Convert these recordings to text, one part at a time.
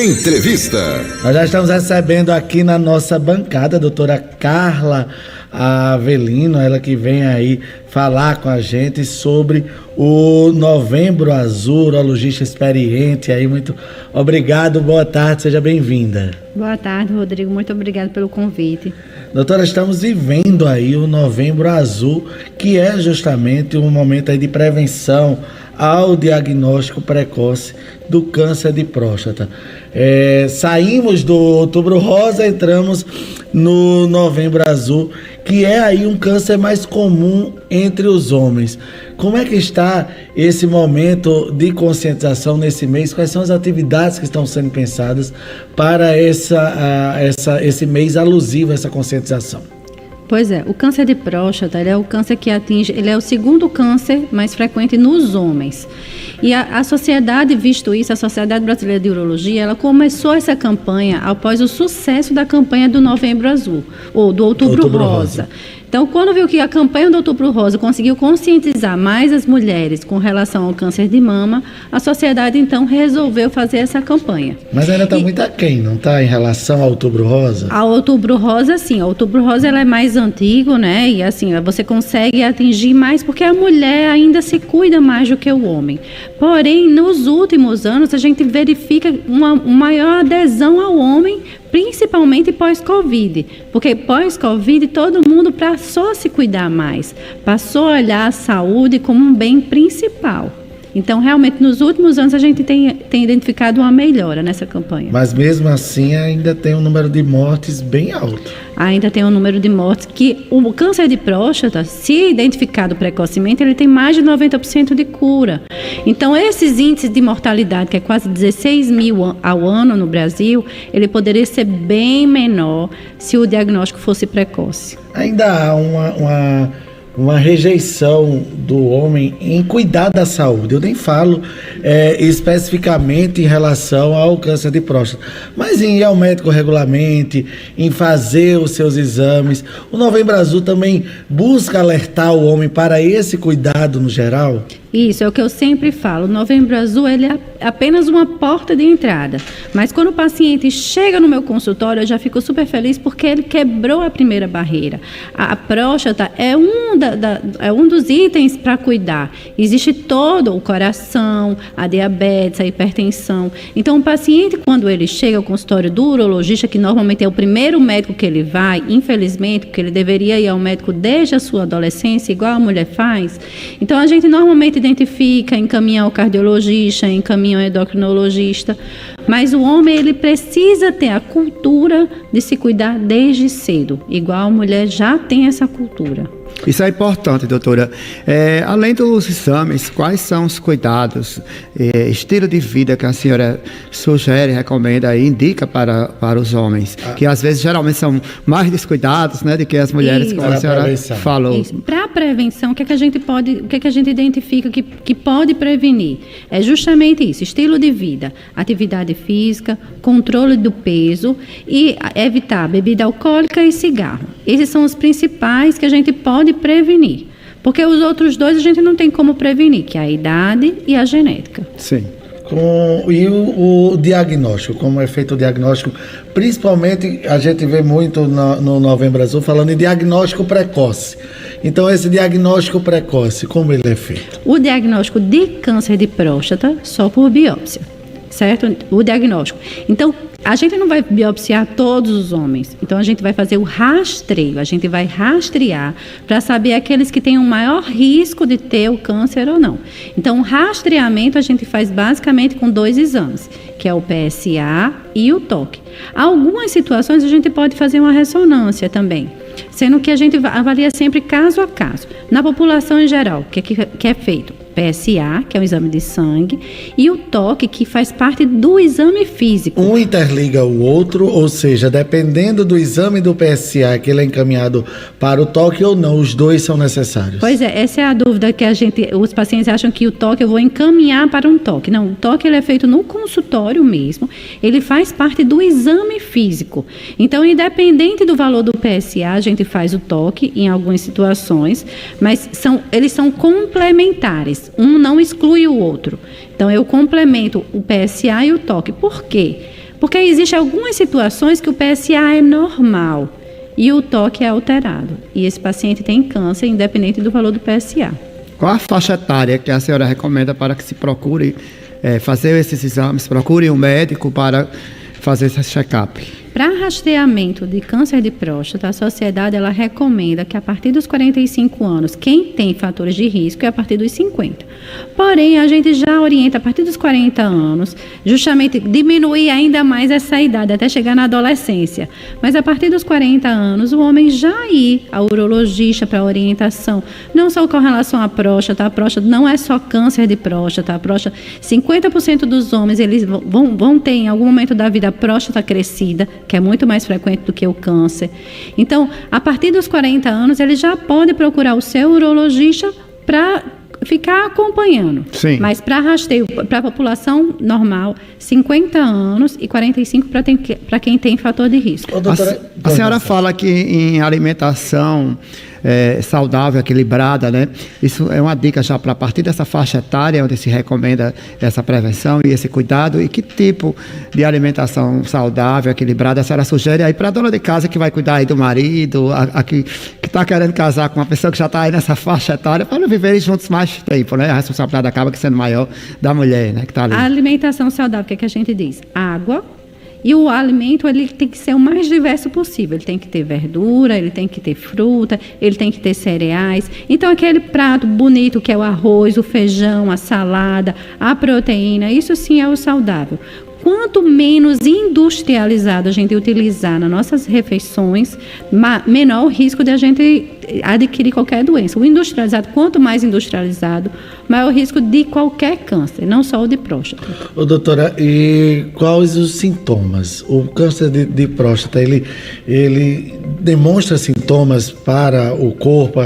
Entrevista. Nós já estamos recebendo aqui na nossa bancada a doutora Carla Avelino, ela que vem aí falar com a gente sobre o Novembro Azul, urologista experiente aí. Muito obrigado, boa tarde, seja bem-vinda. Boa tarde, Rodrigo, muito obrigado pelo convite. Doutora, estamos vivendo aí o Novembro Azul, que é justamente um momento aí de prevenção ao diagnóstico precoce do câncer de próstata. Saímos do Outubro Rosa, entramos no Novembro Azul, que é aí um câncer mais comum entre os homens. Como é que está esse momento de conscientização nesse mês? Quais são as atividades que estão sendo pensadas para esse mês alusivo a essa conscientização? Pois é, o câncer de próstata, ele é o câncer que atinge, ele é o segundo câncer mais frequente nos homens. E a sociedade, visto isso, a Sociedade Brasileira de Urologia, ela começou essa campanha após o sucesso da campanha do Novembro Azul, ou do Outubro Rosa. Então, quando viu que a campanha do Outubro Rosa conseguiu conscientizar mais as mulheres com relação ao câncer de mama, a sociedade, então, resolveu fazer essa campanha. Mas ainda está muito aquém, não está, em relação ao Outubro Rosa? Ao Outubro Rosa, sim. O Outubro Rosa ela é mais antigo, né? E, assim, você consegue atingir mais, porque a mulher ainda se cuida mais do que o homem. Porém, nos últimos anos, a gente verifica uma maior adesão ao homem, principalmente pós-Covid, porque pós-Covid todo mundo passou a se cuidar mais, passou a olhar a saúde como um bem principal. Então, realmente, nos últimos anos a gente tem identificado uma melhora nessa campanha. Mas mesmo assim ainda tem um número de mortes bem alto. Ainda tem um número de mortes que o câncer de próstata, se identificado precocemente, ele tem mais de 90% de cura. Então, esses índices de mortalidade, que é quase 16 mil ao ano no Brasil, ele poderia ser bem menor se o diagnóstico fosse precoce. Ainda há uma rejeição do homem em cuidar da saúde. Eu nem falo especificamente em relação ao câncer de próstata, mas em ir ao médico regularmente, em fazer os seus exames. O Novembro Azul também busca alertar o homem para esse cuidado no geral? Isso é o que eu sempre falo. O Novembro Azul ele é apenas uma porta de entrada. Mas quando o paciente chega no meu consultório, eu já fico super feliz porque ele quebrou a primeira barreira. A próstata é um dos itens para cuidar. Existe todo o coração, a diabetes, a hipertensão. Então, o paciente, quando ele chega ao consultório do urologista, que normalmente é o primeiro médico que ele vai, infelizmente, porque ele deveria ir ao médico desde a sua adolescência, igual a mulher faz. Então, a gente normalmente identifica, encaminha ao cardiologista, encaminha ao endocrinologista, mas o homem ele precisa ter a cultura de se cuidar desde cedo, igual a mulher já tem essa cultura. Isso é importante, doutora. Além dos exames, quais são os cuidados, estilo de vida que a senhora sugere, recomenda e indica para os homens, que às vezes geralmente são mais descuidados, né, do que as mulheres, como a senhora falou. Para a prevenção, o que a gente identifica que pode prevenir? É justamente isso: estilo de vida, atividade física, controle do peso e evitar bebida alcoólica e cigarro. Esses são os principais que a gente pode prevenir, porque os outros dois a gente não tem como prevenir, que é a idade e a genética. Sim. E o diagnóstico, como é feito o diagnóstico, principalmente a gente vê muito no Novembro Azul falando em diagnóstico precoce. Então, esse diagnóstico precoce, como ele é feito? O diagnóstico de câncer de próstata só por biópsia, certo? O diagnóstico. Então, a gente não vai biopsiar todos os homens. Então, a gente vai fazer o rastreio. A gente vai rastrear para saber aqueles que têm o maior risco de ter o câncer ou não. Então, o rastreamento a gente faz basicamente com 2 exames, que é o PSA e o toque. Algumas situações a gente pode fazer uma ressonância também, sendo que a gente avalia sempre caso a caso. Na população em geral, o que é feito? PSA, que é um exame de sangue, e o toque, que faz parte do exame físico. Um interliga o outro, ou seja, dependendo do exame do PSA que ele é encaminhado para o toque ou não, os dois são necessários. Pois é, essa é a dúvida que os pacientes acham que o toque eu vou encaminhar para um toque. Não, o toque ele é feito no consultório mesmo, ele faz parte do exame físico. Então, independente do valor do PSA, a gente faz o toque em algumas situações, mas eles são complementares. Um não exclui o outro. Então, eu complemento o PSA e o toque. Por quê? Porque existem algumas situações que o PSA é normal e o toque é alterado. E esse paciente tem câncer, independente do valor do PSA. Qual a faixa etária que a senhora recomenda para que se procure fazer esses exames, procure um médico para fazer esse check-up? Para rastreamento de câncer de próstata, a sociedade ela recomenda que a partir dos 45 anos, quem tem fatores de risco é a partir dos 50. Porém, a gente já orienta a partir dos 40 anos, justamente diminuir ainda mais essa idade, até chegar na adolescência. Mas a partir dos 40 anos, o homem já ir ao urologista para orientação, não só com relação à próstata, a próstata não é só câncer de próstata, a próstata, 50% dos homens eles vão ter em algum momento da vida a próstata crescida, que é muito mais frequente do que o câncer. Então, a partir dos 40 anos, ele já pode procurar o seu urologista para ficar acompanhando. Sim. Mas para rastreio, para a população normal, 50 anos e 45 para quem tem fator de risco. Ô, doutora, A senhora fala que em alimentação saudável, equilibrada, né? Isso é uma dica já para a partir dessa faixa etária, onde se recomenda essa prevenção e esse cuidado. E que tipo de alimentação saudável, equilibrada a senhora sugere aí para a dona de casa que vai cuidar aí do marido, que está querendo casar com uma pessoa que já está aí nessa faixa etária, para viverem juntos mais tempo, né? A responsabilidade acaba sendo maior da mulher, né? Que está ali. A alimentação saudável, o que é que a gente diz? Água. E o alimento ele tem que ser o mais diverso possível. Ele tem que ter verdura, ele tem que ter fruta, ele tem que ter cereais. Então, aquele prato bonito que é o arroz, o feijão, a salada, a proteína, isso sim é o saudável. Quanto menos industrializado a gente utilizar nas nossas refeições, menor o risco de a gente adquirir qualquer doença. O industrializado, quanto mais industrializado, maior o risco de qualquer câncer, não só o de próstata. Ô, doutora, e quais os sintomas? O câncer de próstata, ele demonstra sintomas para o corpo?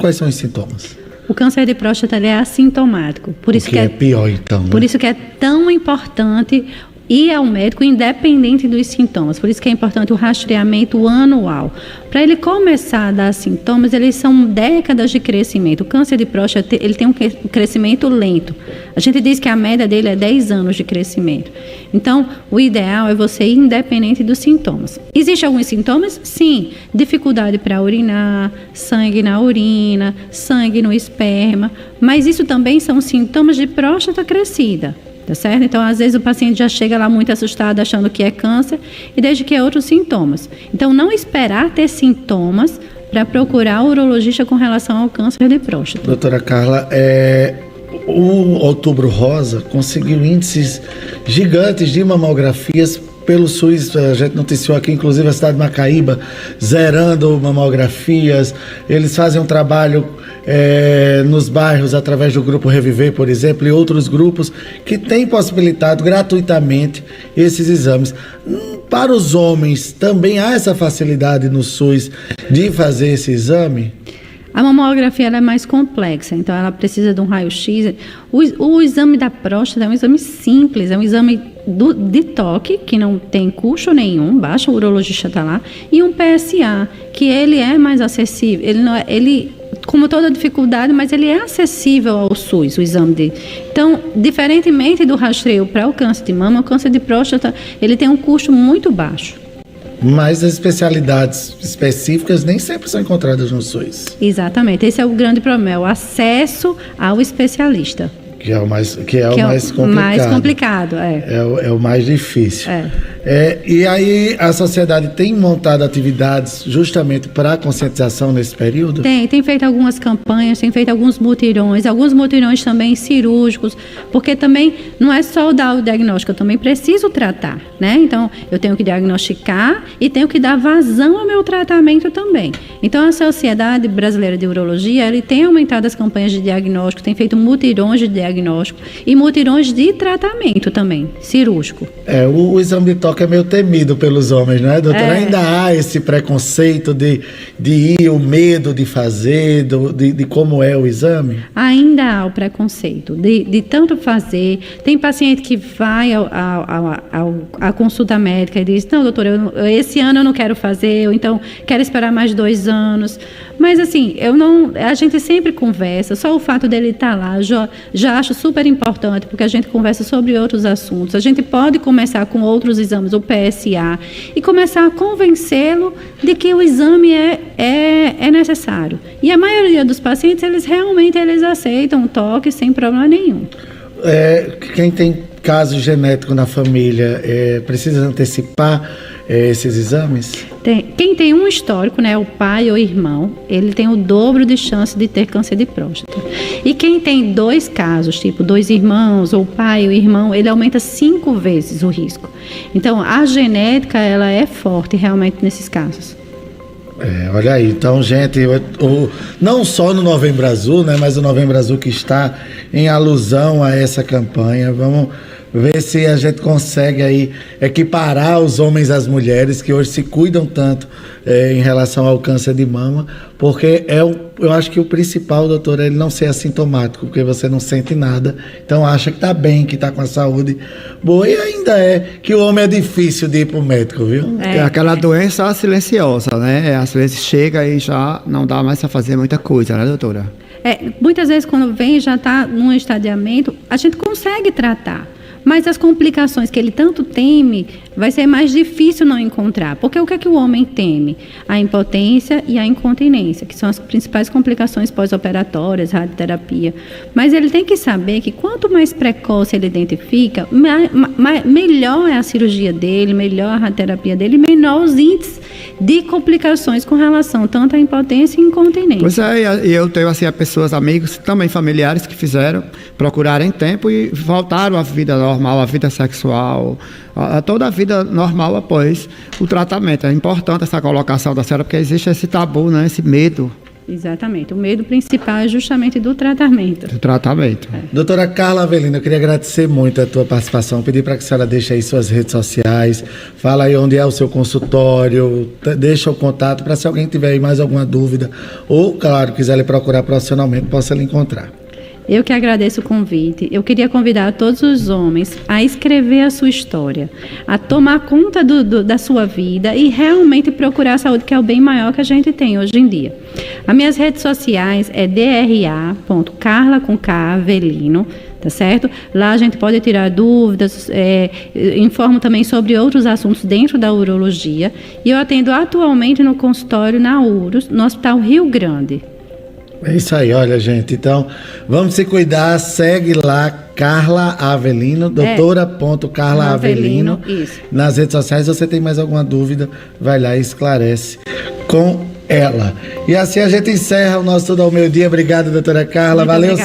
Quais são os sintomas? O câncer de próstata ele é assintomático. Por isso que é pior, então. Por isso que é tão importante ir ao médico independente dos sintomas. Por isso que é importante o rastreamento anual. Para ele começar a dar sintomas, eles são décadas de crescimento. O câncer de próstata ele tem um crescimento lento. A gente diz que a média dele é 10 anos de crescimento. Então, o ideal é você ir independente dos sintomas. Existem alguns sintomas? Sim. Dificuldade para urinar, sangue na urina, sangue no esperma. Mas isso também são sintomas de próstata crescida. Tá certo? Então, às vezes o paciente já chega lá muito assustado, achando que é câncer, e desde que é outros sintomas. Então, não esperar ter sintomas para procurar o urologista com relação ao câncer de próstata. Doutora Carla, o Outubro Rosa conseguiu índices gigantes de mamografias pelo SUS. A gente noticiou aqui, inclusive, a cidade de Macaíba zerando mamografias. Eles fazem um trabalho nos bairros através do Grupo Reviver, por exemplo, e outros grupos que têm possibilitado gratuitamente esses exames. Para os homens, também há essa facilidade no SUS de fazer esse exame? A mamografia ela é mais complexa, então ela precisa de um raio-x. O exame da próstata é um exame simples, é um exame de toque, que não tem custo nenhum, basta o urologista estar lá, e um PSA, que ele é mais acessível. Como toda dificuldade, mas ele é acessível ao SUS, o exame dele. Então, diferentemente do rastreio para o câncer de mama, o câncer de próstata, ele tem um custo muito baixo. Mas as especialidades específicas nem sempre são encontradas no SUS. Exatamente, esse é o grande problema, é o acesso ao especialista. Que é o mais complicado. Mais complicado, É o mais difícil. E aí a sociedade tem montado atividades justamente para a conscientização nesse período? Tem feito algumas campanhas, tem feito alguns mutirões também cirúrgicos, porque também não é só dar o diagnóstico, eu também preciso tratar, né? Então, eu tenho que diagnosticar e tenho que dar vazão ao meu tratamento também. Então, a Sociedade Brasileira de Urologia, ele tem aumentado as campanhas de diagnóstico, tem feito mutirões de diagnóstico e mutirões de tratamento também, cirúrgico. O exame de toque é meio temido pelos homens, né, doutora? Ainda há esse preconceito de ir, o medo de fazer, de como é o exame? Ainda há o preconceito de tanto fazer. Tem paciente que vai à consulta médica e diz, não, doutora, esse ano eu não quero fazer, ou então quero esperar mais 2 anos. Mas assim, a gente sempre conversa, só o fato dele estar lá, já acho super importante, porque a gente conversa sobre outros assuntos. A gente pode começar com outros exames, o PSA, e começar a convencê-lo de que o exame é necessário. E a maioria dos pacientes, eles realmente aceitam o toque sem problema nenhum. Quem tem caso genético na família, precisa antecipar esses exames? Quem tem um histórico, né, o pai ou irmão, ele tem o dobro de chance de ter câncer de próstata. E quem tem 2 casos, tipo 2 irmãos, ou pai ou irmão, ele aumenta 5 vezes o risco. Então, a genética, ela é forte realmente nesses casos. Olha aí, então, gente, não só no Novembro Azul, né, mas o Novembro Azul que está em alusão a essa campanha. Vamos ver se a gente consegue aí equiparar os homens às mulheres que hoje se cuidam tanto em relação ao câncer de mama, porque eu acho que o principal, doutor, é ele não ser assintomático, porque você não sente nada, então acha que está bem, que está com a saúde boa, e ainda que o homem é difícil de ir para o médico, viu? É aquela doença silenciosa, né? Às vezes chega e já não dá mais para fazer muita coisa, né, doutora? Muitas vezes quando vem já está num estadiamento, a gente consegue tratar. Mas as complicações que ele tanto teme, vai ser mais difícil não encontrar. Porque o que é que o homem teme? A impotência e a incontinência, que são as principais complicações pós-operatórias, radioterapia. Mas ele tem que saber que quanto mais precoce ele identifica, melhor é a cirurgia dele, melhor a radioterapia dele, menor os índices de complicações com relação tanto à impotência e incontinência. Pois é, e eu tenho assim, pessoas, amigos, também familiares que procurarem tempo e voltaram à vida normal, à vida sexual, a toda a vida normal após o tratamento. É importante essa colocação da senhora, porque existe esse tabu, né, esse medo. Exatamente. O medo principal é justamente do tratamento. Doutora Carla Avelino, eu queria agradecer muito a tua participação, pedir para que a senhora deixe aí suas redes sociais, fala aí onde é o seu consultório, deixa o contato para se alguém tiver aí mais alguma dúvida ou, claro, quiser lhe procurar profissionalmente, possa lhe encontrar. Eu que agradeço o convite. Eu queria convidar todos os homens a escrever a sua história, a tomar conta da sua vida e realmente procurar a saúde, que é o bem maior que a gente tem hoje em dia. As minhas redes sociais é dra.carla.avelino, tá certo? Lá a gente pode tirar dúvidas, informo também sobre outros assuntos dentro da urologia. E eu atendo atualmente no consultório na URUS, no Hospital Rio Grande. É isso aí, olha, gente, então vamos se cuidar, segue lá Carla Avelino, doutora.Carla Avelino, nas redes sociais. Se você tem mais alguma dúvida, vai lá e esclarece com ela. E assim a gente encerra o nosso Tudo ao Meio Dia. Obrigado, doutora Carla, valeu.